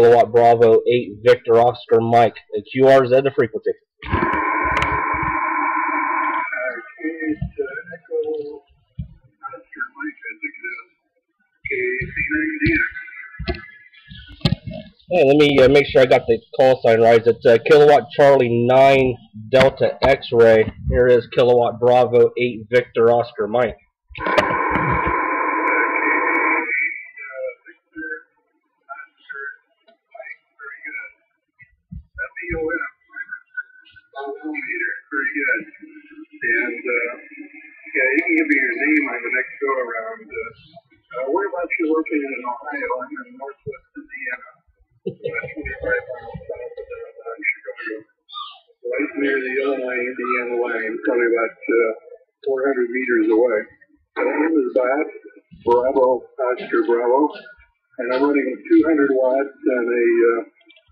Kilowatt Bravo 8 Victor Oscar Mike. The QRZ the frequency. Echo Oscar Mike, I think it is. KC9DX. Hey, let me make sure I got the call sign right. It's Kilowatt Charlie 9 Delta X-ray. Here is Kilowatt Bravo 8 Victor Oscar Mike. Very good. And yeah, you can give me your name on the next go around. Whereabouts you located in Ohio? I'm in northwest Indiana, 25 miles south of Chicago, right near the Illinois-Indiana line, probably about 400 meters away. My name is Bob Bravo, Oscar Bravo, and I'm running 200 watts on a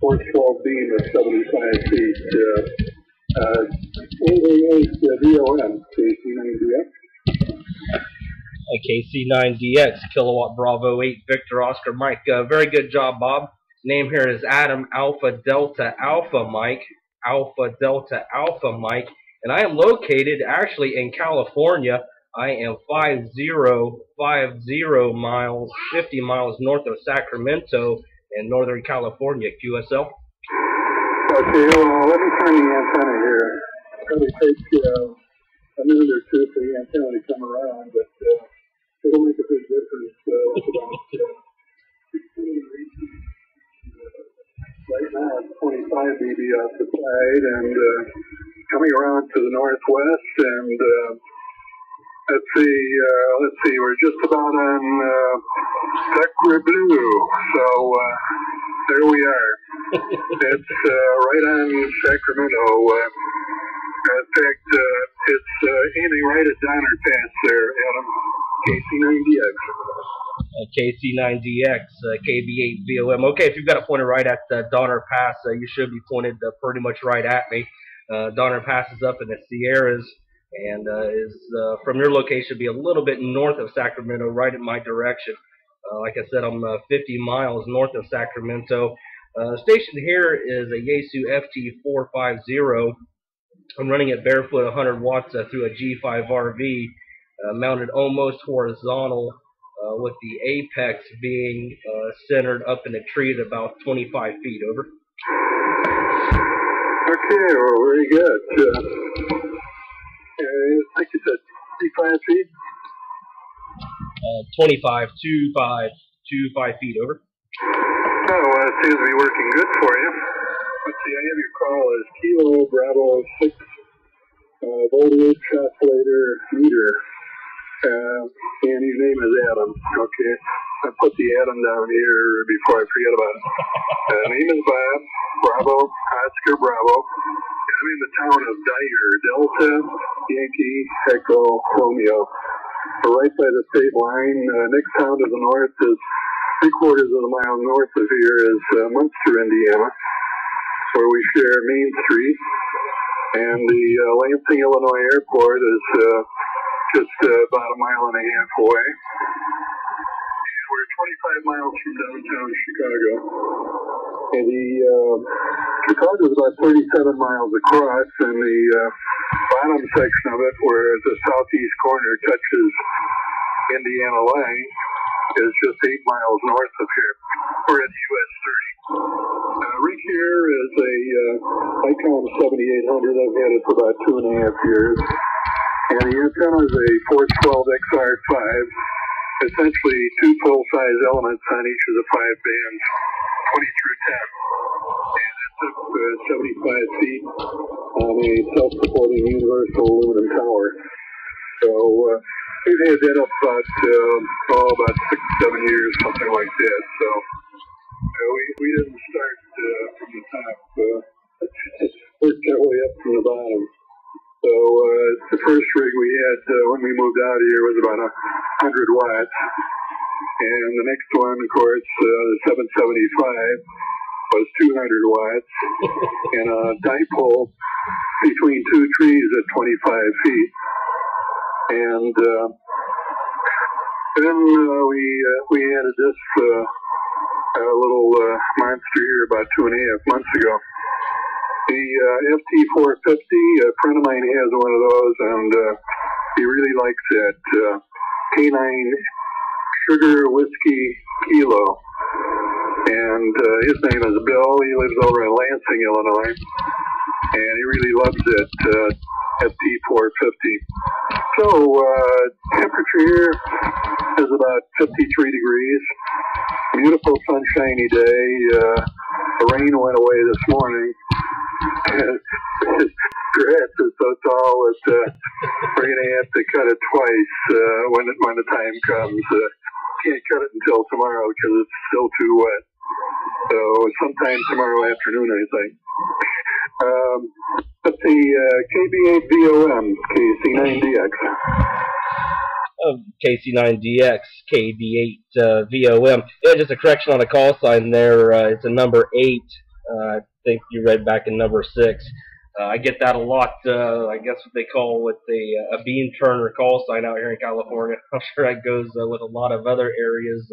412 beam of 75 feet. VOM, KC9DX. KC9DX, Kilowatt Bravo 8 Victor Oscar Mike. Very good job, Bob. Name here is Adam Alpha Delta Alpha Mike. Alpha Delta Alpha Mike. And I am located actually in California. I am 5050 miles, 50 miles north of Sacramento in Northern California, QSL. Okay, well, let me turn the antenna here. It'll take a minute or two for the antenna to come around, but it'll make a big difference. It's about 16 reaching. Right now it's 25 dB off the side, and coming around to the northwest, and let's see, we're just about on Sacramento, so there we are. It's right on Sacramento. In fact, it's aiming right at Donner Pass there, Adam. KC9DX. KC9DX, KB8VOM. Okay, if you've got it pointed right at Donner Pass, you should be pointed pretty much right at me. Donner Pass is up in the Sierras, and is from your location be a little bit north of Sacramento, right in my direction. Like I said, I'm 50 miles north of Sacramento. Station here is a Yaesu FT450. I'm running it barefoot 100 watts through a G5 RV, mounted almost horizontal, with the apex being centered up in a tree at about 25 feet. Over. Okay, well, very good. I think you said 25 feet? 25 feet. Over. Oh, well, it seems to be working good for you. Let's see, I have your call as Kilo Bravo 6 voltage oscillator meter. And your name is Adam. Okay, I put the Adam down here before I forget about it. Name is Bob Bravo, Oscar Bravo. I'm in the town of Dyer, Delta, Yankee, Echo, Romeo. We're right by the state line. Next town to the north is 3/4 of a mile north of here is Munster, Indiana, where we share Main Street. And the Lansing, Illinois airport is just about a mile and a half away. And we're 25 miles from downtown Chicago. And Chicago is about 37 miles across, and the bottom section of it, where the southeast corner touches Indiana line, is just 8 miles north of here. We're at US 30. Right here is a Icon 7800. I've had it for about 2.5 years. And the antenna is a 412 XR5. Essentially 2 full-size elements on each of the 5 bands, 20 through 10. And it's up 75 feet on a self-supporting universal aluminum tower. So we've had that up about 6-7 years, something like that. So we didn't start from the top. Worked our way up from the bottom. So the first rig we had when we moved out here was about 100 watts. And the next one, of course, the 775 was 200 watts. And a dipole between 2 trees at 25 feet. And then we added this a little monster here about 2.5 months ago. The FT450, a friend of mine has one of those, and he really likes it. K9 Sugar Whiskey Kilo. And his name is Bill. He lives over in Lansing, Illinois. And he really loves it, FT450. So, temperature here is about 53 degrees. Beautiful sunshiny day. The rain went away this morning. Grass is so tall that we're going to have to cut it twice when the time comes. Can't cut it until tomorrow because it's still too wet. So sometime tomorrow afternoon, I think. Let's see, KB8VOM, KC9DX. KC9DX, KB8VOM. Yeah, just a correction on the call sign there. It's a number 8. I think you read back in number 6. I get that a lot. I guess what they call with a bean turner call sign out here in California. I'm sure that goes with a lot of other areas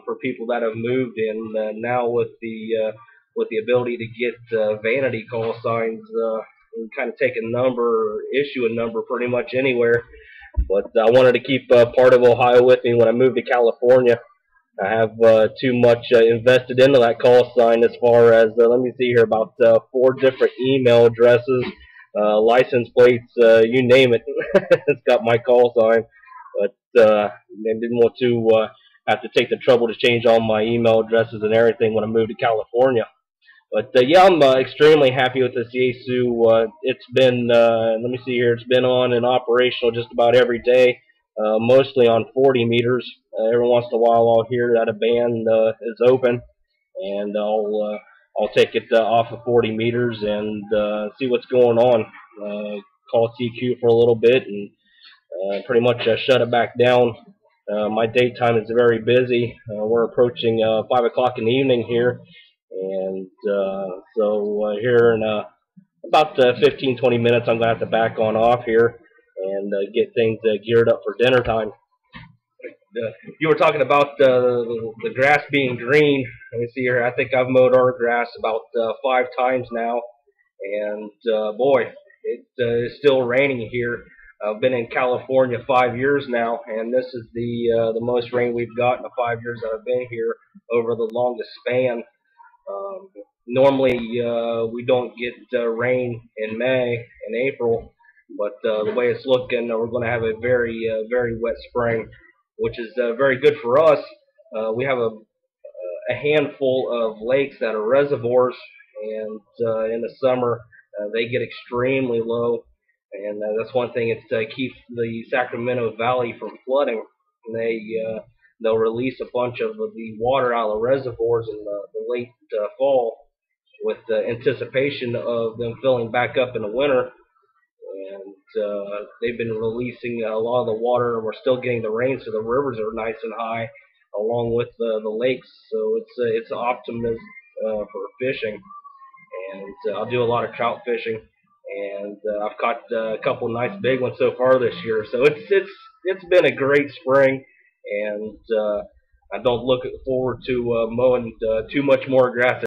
for people that have moved in. Now with the ability to get vanity call signs, and kind of take a number or issue a number pretty much anywhere. But I wanted to keep part of Ohio with me when I moved to California. I have too much invested into that call sign as far as, let me see here, about 4 different email addresses, license plates, you name it. It's got my call sign. But I didn't want to have to take the trouble to change all my email addresses and everything when I moved to California. But yeah, I'm extremely happy with this Yaesu. It's been, let me see here, it's been on and operational just about every day. Mostly on 40 meters. Every once in a while I'll hear that a band is open, and I'll take it off of 40 meters and see what's going on. Call CQ for a little bit and pretty much shut it back down. My daytime is very busy. We're approaching 5 o'clock in the evening here, and so here in about 15-20 minutes I'm going to have to back on off here and get things geared up for dinner time. You were talking about the grass being green. Let me see here. I think I've mowed our grass about 5 times now, and boy, it is still raining here. I've been in California 5 years now, and this is the most rain we've got in the 5 years that I've been here over the longest span. Normally, we don't get rain in May and April. But the way it's looking, we're going to have a very, very wet spring, which is very good for us. We have a handful of lakes that are reservoirs, and in the summer they get extremely low, and that's one thing. It's to keep the Sacramento Valley from flooding. And they'll release a bunch of the water out of the reservoirs in the late fall, with anticipation of them filling back up in the winter. And they've been releasing a lot of the water, and we're still getting the rain, so the rivers are nice and high, along with the lakes. So it's optimism for fishing, and I'll do a lot of trout fishing, and I've caught a couple nice big ones so far this year. So it's been a great spring, and I don't look forward to mowing too much more grass